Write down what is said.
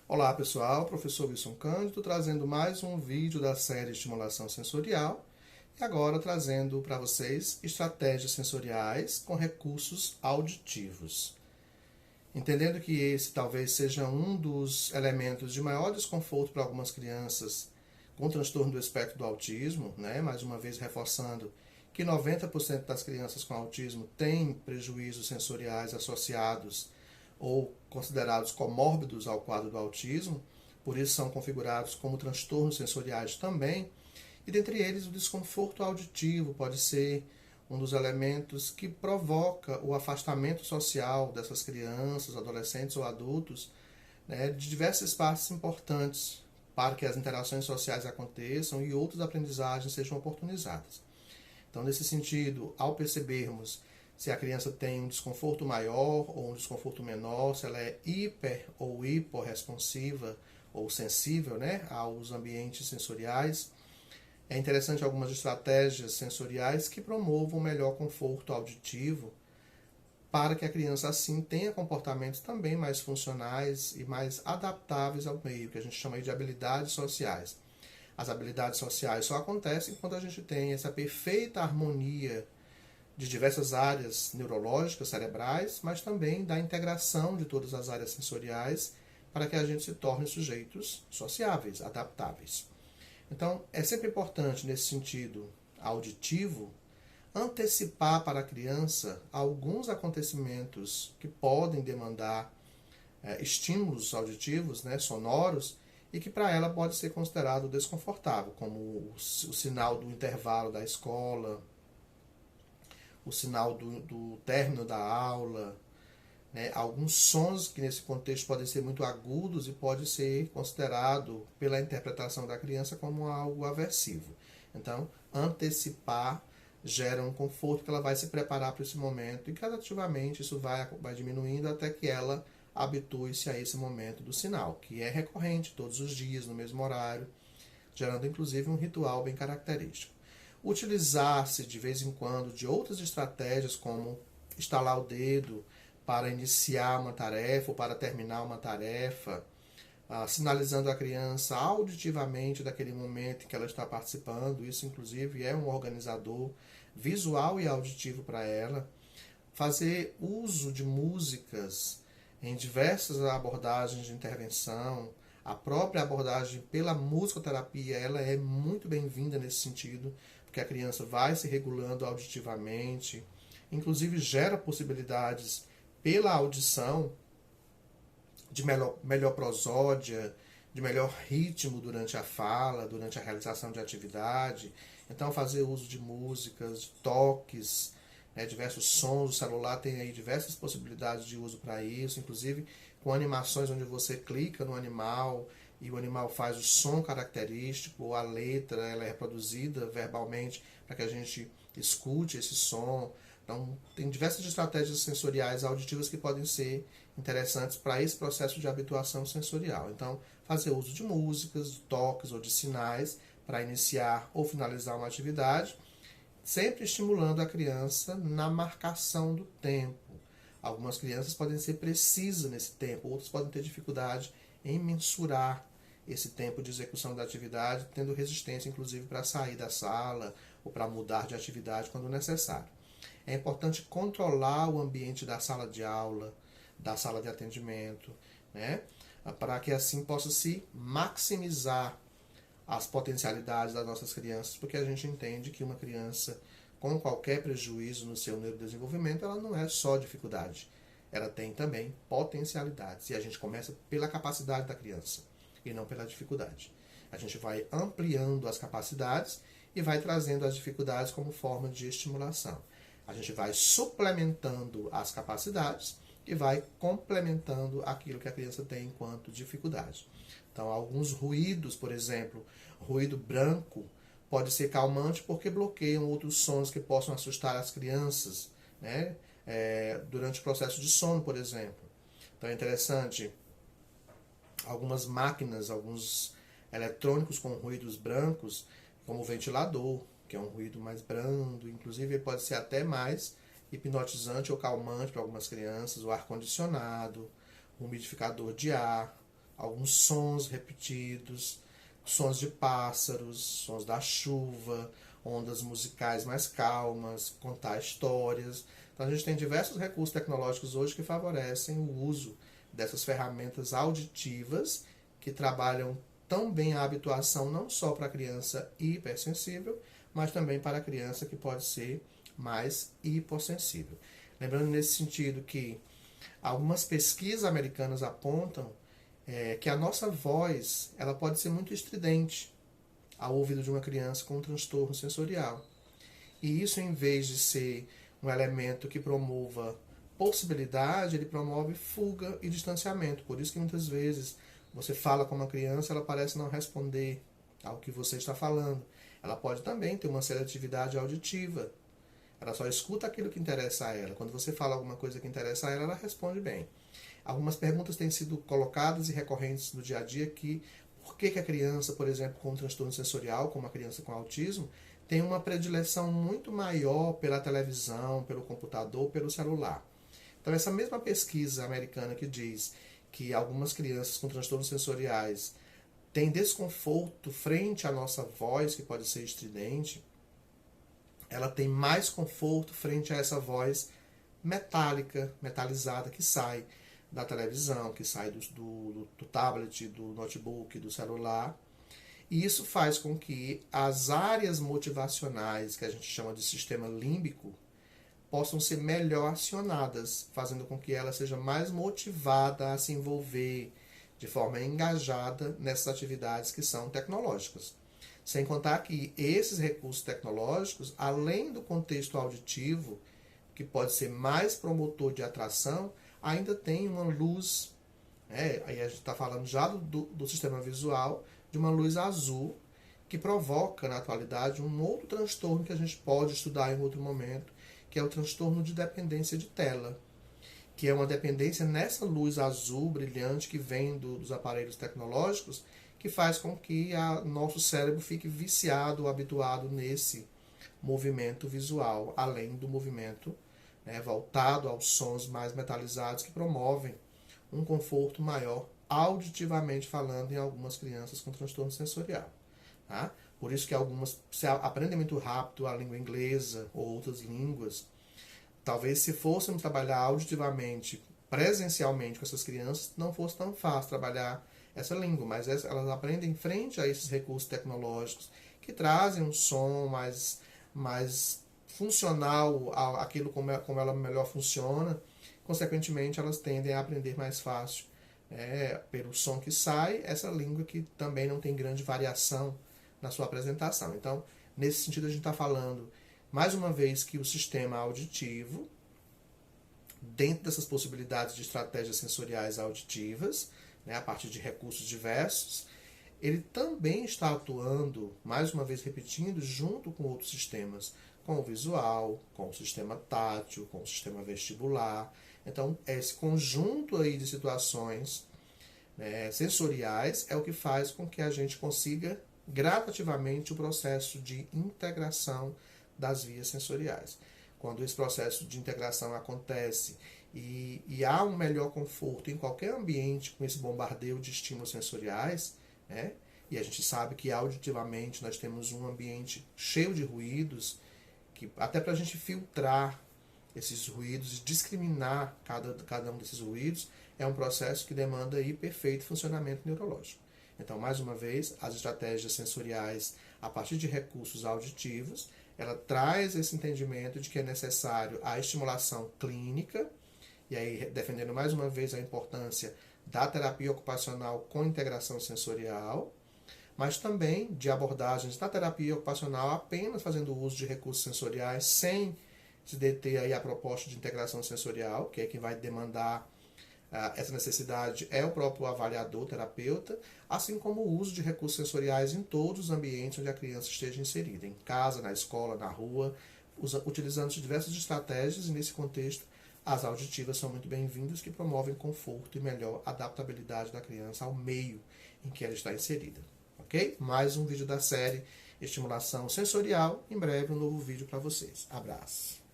Olá pessoal, professor Wilson Cândido trazendo mais um vídeo da série Estimulação Sensorial e agora trazendo para vocês estratégias sensoriais com recursos auditivos. Entendendo que esse talvez seja um dos elementos de maior desconforto para algumas crianças com transtorno do espectro do autismo, mais uma vez reforçando que 90% das crianças com autismo têm prejuízos sensoriais associados ou considerados comórbidos ao quadro do autismo, por isso são configurados como transtornos sensoriais também, e dentre eles o desconforto auditivo pode ser um dos elementos que provoca o afastamento social dessas crianças, adolescentes ou adultos, de diversos espaços importantes para que as interações sociais aconteçam e outras aprendizagens sejam oportunizadas. Então, nesse sentido, ao percebermos se a criança tem um desconforto maior ou um desconforto menor, se ela é hiper ou hiporresponsiva ou sensível aos ambientes sensoriais, é interessante algumas estratégias sensoriais que promovam um melhor conforto auditivo para que a criança assim tenha comportamentos também mais funcionais e mais adaptáveis ao meio, que a gente chama de habilidades sociais. As habilidades sociais só acontecem quando a gente tem essa perfeita harmonia de diversas áreas neurológicas, cerebrais, mas também da integração de todas as áreas sensoriais para que a gente se torne sujeitos sociáveis, adaptáveis. Então, é sempre importante, nesse sentido auditivo, antecipar para a criança alguns acontecimentos que podem demandar estímulos auditivos, sonoros, e que para ela pode ser considerado desconfortável, como o sinal do intervalo da escola, o sinal do término da aula, alguns sons que nesse contexto podem ser muito agudos e pode ser considerado pela interpretação da criança como algo aversivo. Então, antecipar gera um conforto que ela vai se preparar para esse momento e gradativamente isso vai diminuindo até que ela habitue-se a esse momento do sinal, que é recorrente todos os dias, no mesmo horário, gerando inclusive um ritual bem característico. Utilizar-se de vez em quando de outras estratégias, como estalar o dedo para iniciar uma tarefa ou para terminar uma tarefa, sinalizando a criança auditivamente daquele momento em que ela está participando. Isso, inclusive, é um organizador visual e auditivo para ela. Fazer uso de músicas em diversas abordagens de intervenção. A própria abordagem pela musicoterapia, ela é muito bem-vinda nesse sentido, porque a criança vai se regulando auditivamente, inclusive gera possibilidades pela audição de melhor prosódia, de melhor ritmo durante a fala, durante a realização de atividade. Então, fazer uso de músicas, de toques, diversos sons. O celular tem aí diversas possibilidades de uso para isso, inclusive com animações onde você clica no animal e o animal faz o som característico, ou a letra ela é reproduzida verbalmente para que a gente escute esse som. Então, tem diversas estratégias sensoriais auditivas que podem ser interessantes para esse processo de habituação sensorial. Então, fazer uso de músicas, de toques ou de sinais para iniciar ou finalizar uma atividade, sempre estimulando a criança na marcação do tempo. Algumas crianças podem ser precisas nesse tempo, outras podem ter dificuldade em mensurar esse tempo de execução da atividade, tendo resistência, inclusive, para sair da sala ou para mudar de atividade quando necessário. É importante controlar o ambiente da sala de aula, da sala de atendimento, para que assim possa se maximizar as potencialidades das nossas crianças, porque a gente entende que uma criança com qualquer prejuízo no seu neurodesenvolvimento, ela não é só dificuldade, ela tem também potencialidades, e a gente começa pela capacidade da criança e não pela dificuldade. A gente vai ampliando as capacidades e vai trazendo as dificuldades como forma de estimulação. A gente vai suplementando as capacidades e vai complementando aquilo que a criança tem enquanto dificuldade. Então, alguns ruídos, por exemplo, ruído branco pode ser calmante porque bloqueiam outros sons que possam assustar as crianças, durante o processo de sono, por exemplo. Então, é interessante algumas máquinas, alguns eletrônicos com ruídos brancos, como o ventilador, que é um ruído mais brando, inclusive pode ser até mais hipnotizante ou calmante para algumas crianças, o ar-condicionado, o umidificador de ar, alguns sons repetidos, sons de pássaros, sons da chuva, ondas musicais mais calmas, contar histórias. Então a gente tem diversos recursos tecnológicos hoje que favorecem o uso dessas ferramentas auditivas que trabalham tão bem a habituação não só para a criança hipersensível, mas também para a criança que pode ser mais hipossensível. Lembrando nesse sentido que algumas pesquisas americanas apontam que a nossa voz ela pode ser muito estridente ao ouvido de uma criança com um transtorno sensorial. E isso, em vez de ser um elemento que promova possibilidade, ele promove fuga e distanciamento. Por isso que muitas vezes você fala com uma criança, ela parece não responder ao que você está falando. Ela pode também ter uma seletividade auditiva. Ela só escuta aquilo que interessa a ela. Quando você fala alguma coisa que interessa a ela, ela responde bem. Algumas perguntas têm sido colocadas e recorrentes no dia a dia que por que a criança, por exemplo, com um transtorno sensorial, como a criança com autismo, tem uma predileção muito maior pela televisão, pelo computador, pelo celular. Então essa mesma pesquisa americana que diz que algumas crianças com transtornos sensoriais têm desconforto frente à nossa voz, que pode ser estridente, ela tem mais conforto frente a essa voz metálica, metalizada, que sai da televisão, que sai do tablet, do notebook, do celular. E isso faz com que as áreas motivacionais, que a gente chama de sistema límbico, possam ser melhor acionadas, fazendo com que ela seja mais motivada a se envolver de forma engajada nessas atividades que são tecnológicas. Sem contar que esses recursos tecnológicos, além do contexto auditivo, que pode ser mais promotor de atração, ainda tem uma luz, aí a gente está falando já do sistema visual, de uma luz azul, que provoca, na atualidade, um outro transtorno que a gente pode estudar em outro momento, que é o transtorno de dependência de tela, que é uma dependência nessa luz azul brilhante que vem dos aparelhos tecnológicos, que faz com que nosso cérebro fique viciado, habituado nesse movimento visual, além do movimento voltado aos sons mais metalizados que promovem um conforto maior auditivamente falando em algumas crianças com transtorno sensorial. Tá? Por isso que algumas aprendem muito rápido a língua inglesa ou outras línguas. Talvez se fôssemos trabalhar auditivamente, presencialmente com essas crianças, não fosse tão fácil trabalhar essa língua, mas elas aprendem frente a esses recursos tecnológicos que trazem um som mais funcional àquilo como ela melhor funciona. Consequentemente, elas tendem a aprender mais fácil pelo som que sai, essa língua que também não tem grande variação na sua apresentação. Então, nesse sentido, a gente está falando, mais uma vez, que o sistema auditivo, dentro dessas possibilidades de estratégias sensoriais auditivas, a partir de recursos diversos, ele também está atuando, mais uma vez repetindo, junto com outros sistemas, com o visual, com o sistema tátil, com o sistema vestibular. Então, esse conjunto aí de situações sensoriais é o que faz com que a gente consiga gradativamente o processo de integração das vias sensoriais. Quando esse processo de integração acontece e há um melhor conforto em qualquer ambiente com esse bombardeio de estímulos sensoriais, e a gente sabe que auditivamente nós temos um ambiente cheio de ruídos, que até para a gente filtrar esses ruídos e discriminar cada um desses ruídos, é um processo que demanda aí perfeito funcionamento neurológico. Então, mais uma vez, as estratégias sensoriais, a partir de recursos auditivos, ela traz esse entendimento de que é necessário a estimulação clínica, e aí defendendo mais uma vez a importância da terapia ocupacional com integração sensorial, mas também de abordagens da terapia ocupacional apenas fazendo uso de recursos sensoriais, sem se deter aí a proposta de integração sensorial, que é quem vai demandar essa necessidade é o próprio avaliador, terapeuta, assim como o uso de recursos sensoriais em todos os ambientes onde a criança esteja inserida, em casa, na escola, na rua, utilizando diversas estratégias, e nesse contexto as auditivas são muito bem-vindas, que promovem conforto e melhor adaptabilidade da criança ao meio em que ela está inserida. Ok? Mais um vídeo da série Estimulação Sensorial. Em breve um novo vídeo para vocês. Abraço!